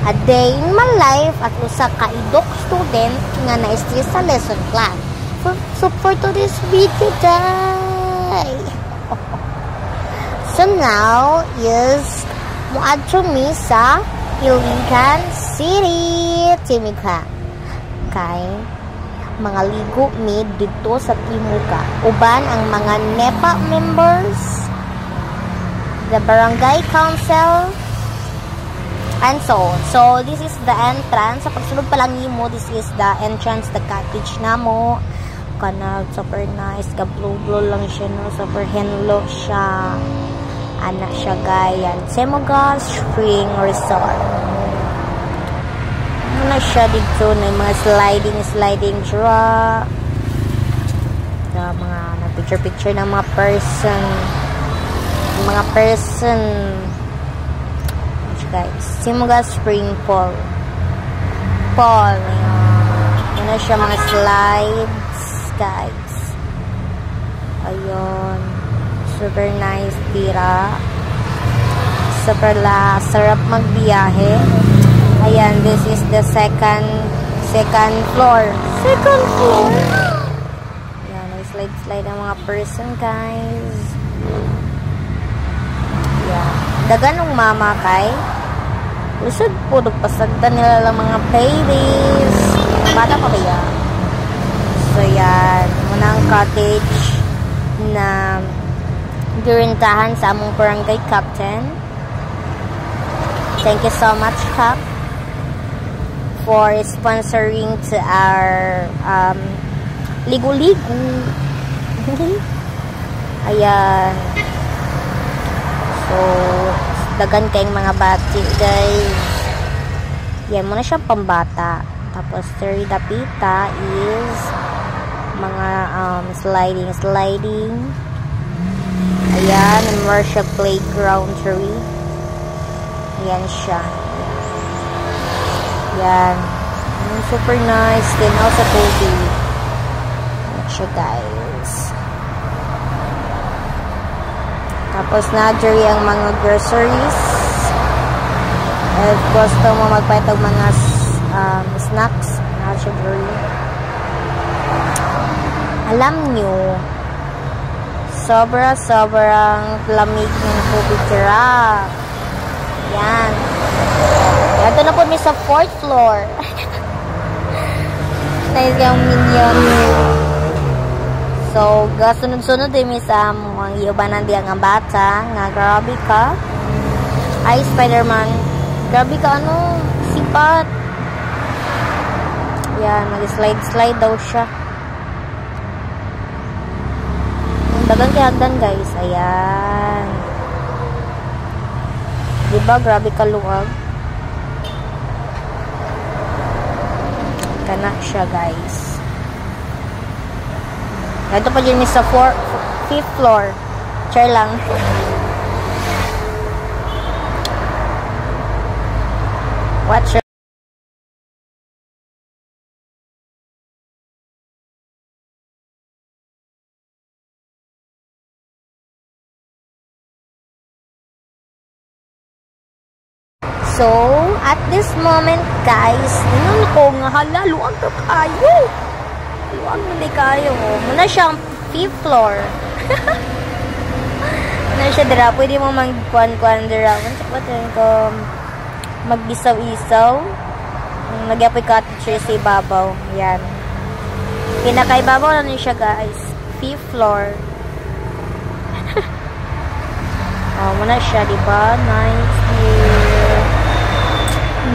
A day in my life at usa ka idok student nga na-stress sa lesson plan. So for today's video day. So now is muadto mi sa Iligan City, Timika. Kay mga ligo mi dito sa Timuga. Uban ang mga NEPA members, the barangay council, and so on. So this is the entrance. Sa pagsulod pa lang nimo, this is the entrance, the cottage namo. Kana super nice, ka blue lang siya, no? Super henlo siya. Anak siya gayan. Timuga Spring Resort. Ano siya dito na mga sliding draw. Mga picture ng mga person. Guys, Timuga Spring Fall. Ano siya, mga slides, guys. Ayun. Super nice tira. Sarap magbiyahe. Ayan, this is the second floor. Ayan, slide ang mga person, guys. Ayan. Daganong mama kay usod po, nagpasagdan nila lang mga babies. Bata pa kaya? So, yan. Muna ang cottage na girintahan sa among barangay captain. Thank you so much, Cap, for sponsoring to our ligo-ligo. Ayan. So, dagan kayong mga bati, guys. Yan, muna siya pambata. Tapos, third dapita is mga sliding. Ayan, more siya playground tree. Ayan siya. Yan. Super nice. Then, also tubig. Ayan siya, guys. Tapos na diri ang mga groceries. If gusto mo magpatag mga snacks, na diri. Alam nyo, sobrang lamig ng tubig dira. Yan. Ito na po mi sa 4th floor. Nice yung minion. So, sunod-sunod din mi sa mga iubanan diyan nga bata, nga grabe ka. Ay, Spider-Man. Grabe ka, sipat. Yan, mag-slide daw siya. Dagan kay hagdan, guys. Ayan. Diba, grabe ka luwag. Kana siya, guys. Ito pa dyan sa 5th floor. Chair lang. Watch your So, at this moment, guys, ko nga hala, luwag na kayo. Luwag na kayo. Muna siyang 5th floor. Muna siya dira. Pwede mo mag-kuan dira. Mag-isaw-isaw. Nagyapoy cottage sa ibabaw. Yan. Pinakaibabaw na siya, guys. 5th floor. Muna siya, diba? Nice view.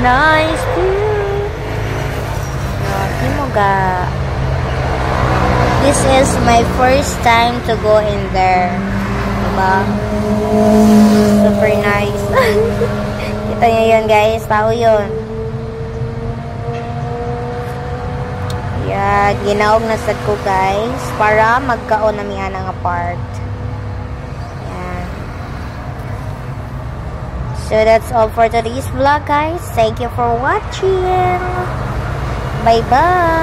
Nice view. Timuga. This is my first time to go in there. Diba? Super nice. Kita nyo yun, guys. Tao yun. Yeah, ginaog na sad ko, guys. Para magkaon na miyan ang apart. So that's all for today's vlog, guys. Thank you for watching. Bye-bye.